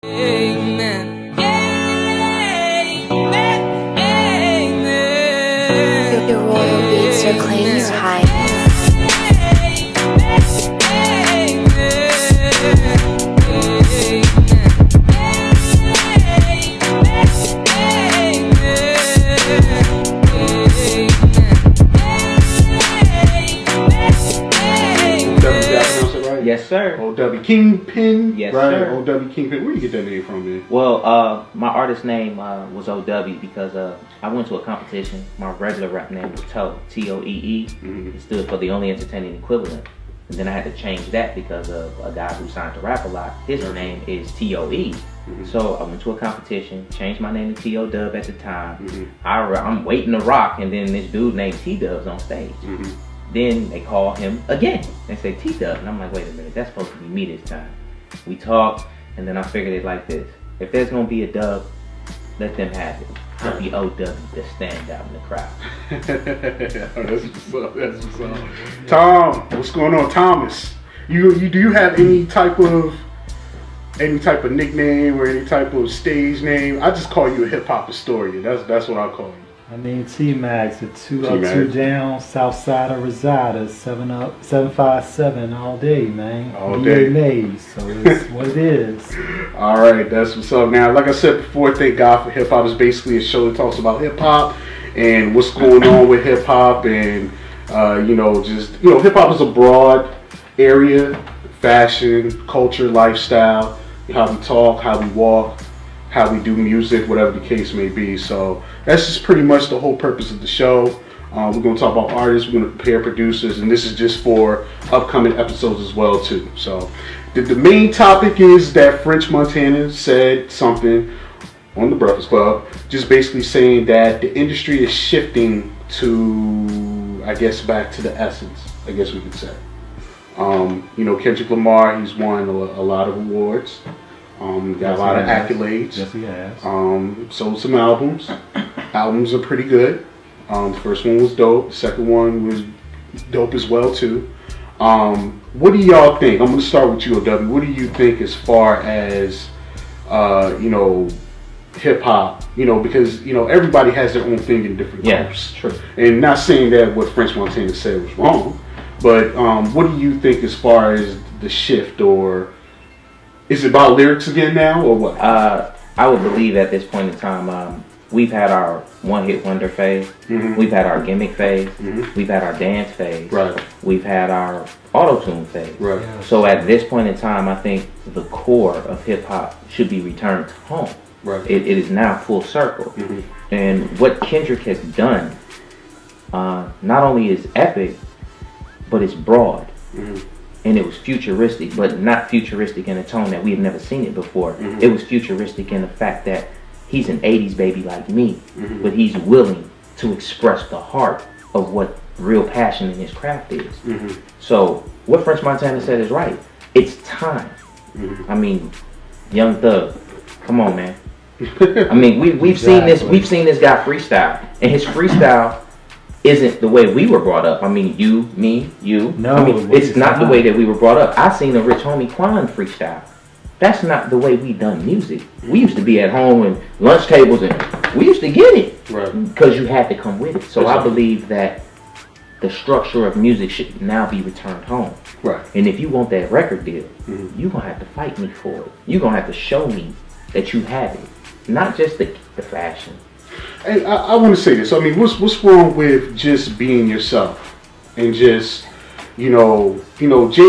Amen. Amen. Amen. Your royal beats are claims high. Yes, sir. O.W. Kingpin? Yes, right? sir. O.W. Kingpin. Where do you get that name from, man? Well, my artist name was O.W. because I went to a competition. My regular rap name was Toe, T-O-E-E. It stood for the only entertaining equivalent. And then I had to change that because of a guy who signed to rap a lot. His name is T-O-E. So I went to a competition, changed my name to T-O-Dub at the time. I'm waiting to rock, and then this dude named T-Dub's on stage. Then they call him again and say T-Dub. And I'm like, wait a minute, that's supposed to be me this time. We talked, and then I figured it like this. If there's going to be a dub, let them have it. I'll be O.W. to stand out in the crowd. That's what's up. That's what's up. Tom, what's going on, Thomas? You do you have any type of nickname or any type of stage name? I just call you a hip hop historian. That's what I call you. I mean, T-Max, the 2 up, 2 down, south side of Rosada, 7 up, 757 all day, man. All day. Maze, so it's what it is. All right, that's what's up. Now, like I said before, Thank God for Hip Hop is basically a show that talks about hip hop and what's going on with hip hop, and hip hop is a broad area: fashion, culture, lifestyle, how we talk, how we walk, how we do music, whatever the case may be. So that's just pretty much the whole purpose of the show. We're going to talk about artists, we're going to prepare producers, and this is just for upcoming episodes as well too. So the main topic is that French Montana said something on the Breakfast Club, just basically saying that the industry is shifting to, I guess, back to the essence, I guess we could say. Kendrick Lamar, he's won a lot of awards. Got a lot of accolades. Yes, he has. Sold some albums. Albums are pretty good. The first one was dope. The second one was dope as well too. What do y'all think? I'm going to start with you, O.W. What do you think as far as hip hop? Because everybody has their own thing in different groups. True. And not saying that what French Montana said was wrong, but what do you think as far as the shift, or is it about lyrics again now, or what? I would believe at this point in time, we've had our one-hit wonder phase. We've had our gimmick phase. We've had our dance phase. Right. We've had our auto-tune phase. Right. So at this point in time, I think the core of hip-hop should be returned home. Right. It is now full circle. And what Kendrick has done not only is epic, but it's broad. And it was futuristic, but not futuristic in a tone that we have never seen it before. It was futuristic in the fact that he's an 80s baby like me, but he's willing to express the heart of what real passion in his craft is. So what French Montana said is right. It's time. I mean, Young Thug, come on, man. I mean, we've seen this guy freestyle, and his freestyle isn't the way we were brought up. I mean, you, me, you. No, I mean, it's not the way that we were brought up. I seen a Rich Homie Quan freestyle. That's not the way we done music. We used to be at home and lunch tables, and we used to get it. Right. Because you had to come with it. So I believe that the structure of music should now be returned home. Right. And if you want that record deal, you're going to have to fight me for it. You're going to have to show me that you have it. Not just the fashion. Hey, I want to say this. I mean, what's wrong with just being yourself and just, J.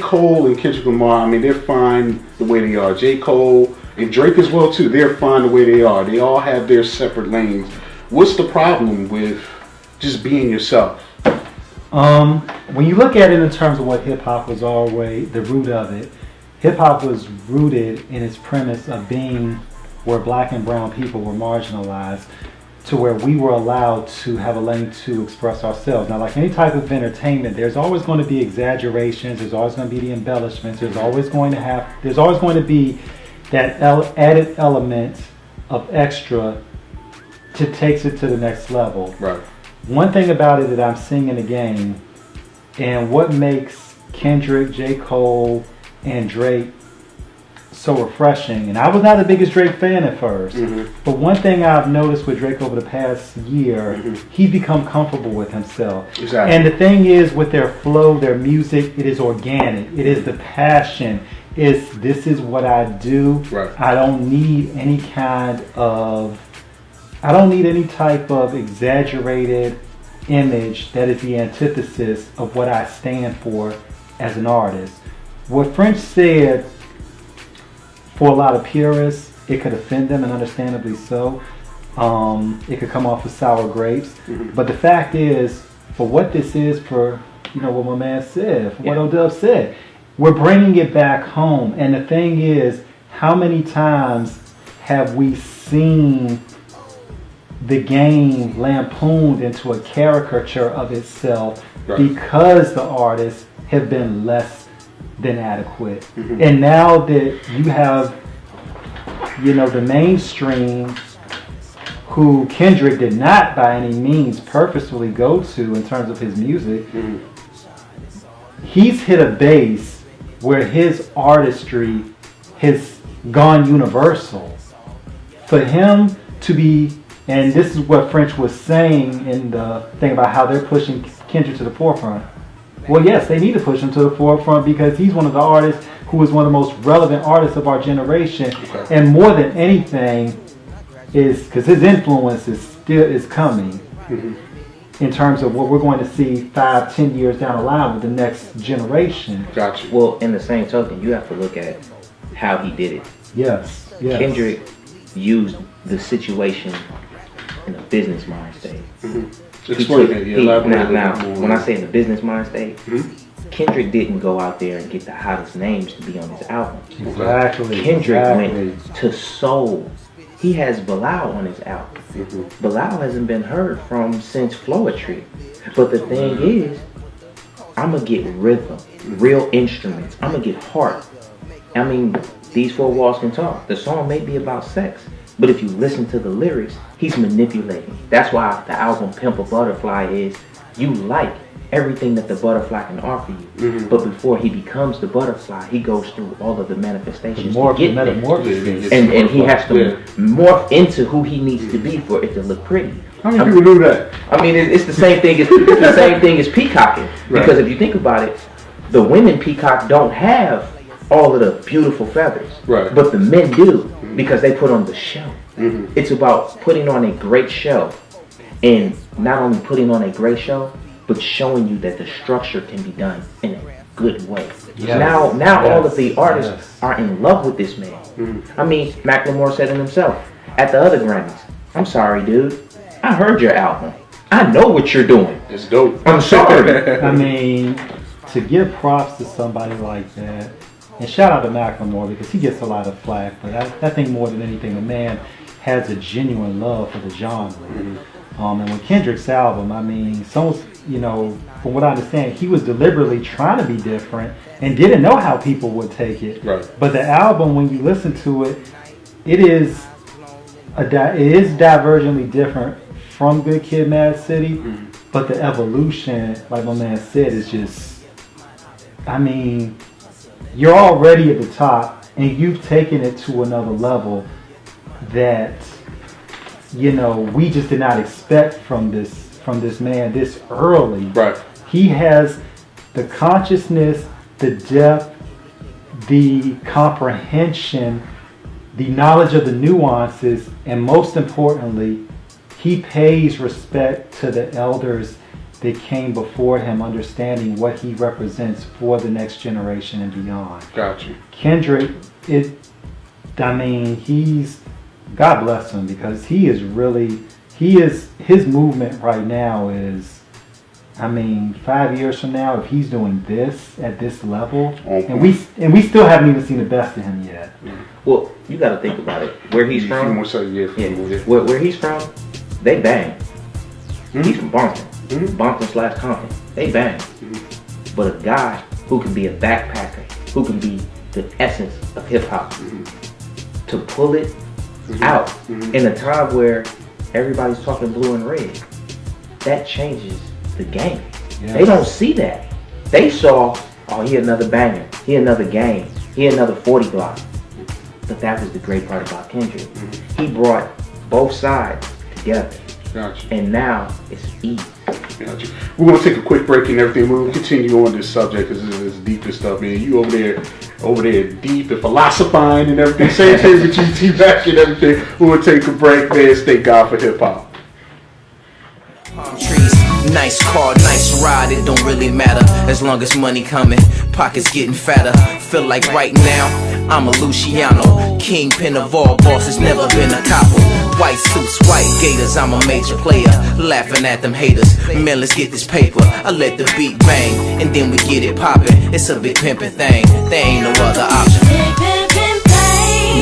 Cole and Kendrick Lamar, I mean, they're fine the way they are. J. Cole and Drake as well too, they're fine the way they are. They all have their separate lanes. What's the problem with just being yourself? When you look at it in terms of what hip-hop was always, the root of it, hip-hop was rooted in its premise of being where black and brown people were marginalized, to where we were allowed to have a lane to express ourselves. Now, like any type of entertainment, there's always going to be exaggerations, there's always going to be the embellishments, there's always going to be that added element of extra to takes it to the next level. Right. One thing about it that I'm seeing in the game, and what makes Kendrick, J. Cole, and Drake so refreshing. And I was not the biggest Drake fan at first, but one thing I've noticed with Drake over the past year, he's become comfortable with himself. Exactly. And the thing is, with their flow, their music, it is organic. It is the passion. This is what I do. Right. I don't need any type of exaggerated image that is the antithesis of what I stand for as an artist. What French said, for a lot of purists, it could offend them, and understandably so. It could come off as sour grapes. But the fact is, for what this is, for what my man said, for what O-Dub said, we're bringing it back home. And the thing is, how many times have we seen the game lampooned into a caricature of itself because the artists have been less than adequate? And now that you have, the mainstream, who Kendrick did not by any means purposefully go to in terms of his music, he's hit a base where his artistry has gone universal. For him to be, and this is what French was saying in the thing about how they're pushing Kendrick to the forefront. Well, yes, they need to push him to the forefront because he's one of the artists who is one of the most relevant artists of our generation. And more than anything, is because his influence is coming in terms of what we're going to see 5-10 years down the line with the next generation. Gotcha. Well, in the same token, you have to look at how he did it. Yes. Kendrick used the situation in a business mind state. Explain it. Now, when I say in the business mind state, Kendrick didn't go out there and get the hottest names to be on his album. Exactly. Kendrick went to soul. He has Bilal on his album. Bilal hasn't been heard from since Floetry. But the thing is, I'm going to get rhythm, real instruments. I'm going to get heart. I mean, these four walls can talk. The song may be about sex, but if you listen to the lyrics, he's manipulating. That's why the album Pimp a Butterfly is, you like everything that the butterfly can offer you. But before he becomes the butterfly, he goes through all of the manifestations to get there. And he has to morph into who he needs to be for it to look pretty. How many people do that? I mean, it's the same thing as peacocking. Because if you think about it, the women peacock don't have all of the beautiful feathers, but the men do because they put on the show. It's about putting on a great show, and not only putting on a great show, but showing you that the structure can be done in a good way. Now all of the artists are in love with this man. I mean, Macklemore said it himself at the other Grammys, "I'm sorry, dude. I heard your album. I know what you're doing. It's dope. I'm sorry." I mean, to give props to somebody like that, and shout out to Macklemore because he gets a lot of flack, but I think more than anything, the man has a genuine love for the genre. And with Kendrick's album, I mean, from what I understand, he was deliberately trying to be different and didn't know how people would take it. But the album, when you listen to it, it is divergently different from Good Kid, Mad City. But the evolution, like my man said, is just, I mean, you're already at the top and you've taken it to another level that we just did not expect from this man this early. He has the consciousness, the depth, the comprehension, the knowledge of the nuances, and most importantly, he pays respect to the elders that came before him, understanding what he represents for the next generation and beyond. Gotcha. Kendrick, he's, God bless him, because his movement right now is, 5 years from now, if he's doing this at this level, and we still haven't even seen the best of him yet. Well, you got to think about it. Where he's from, where he's from, they bang. He's from Bompton. Bompton/Compton. They bang. But a guy who can be a backpacker, who can be the essence of hip hop, to pull it out in a time where everybody's talking blue and red, that changes the game. They don't see that. They saw, he another banger, he another game, he another 40 block. But that was the great part about Kendrick. He brought both sides together. Gotcha. And now it's easy. Gotcha. We're gonna take a quick break and everything. We'll continue on this subject because this is deep and stuff, man. You over there deep and philosophizing and everything. Same thing with you, T-Back and everything. We'll take a break, man. Thank God for hip hop. Palm trees, nice car, nice ride, it don't really matter as long as money coming, pockets getting fatter. Feel like right now I'm a Luciano, kingpin of all bosses, never been a copper. White suits, white gators, I'm a major player, laughing at them haters. Man, let's get this paper. I let the beat bang and then we get it poppin'. It's a big pimpin' thing, there ain't no other option.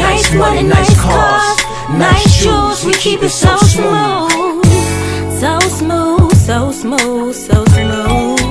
Nice money, nice cars, nice shoes, we keep it so smooth. So smooth, so smooth, so smooth.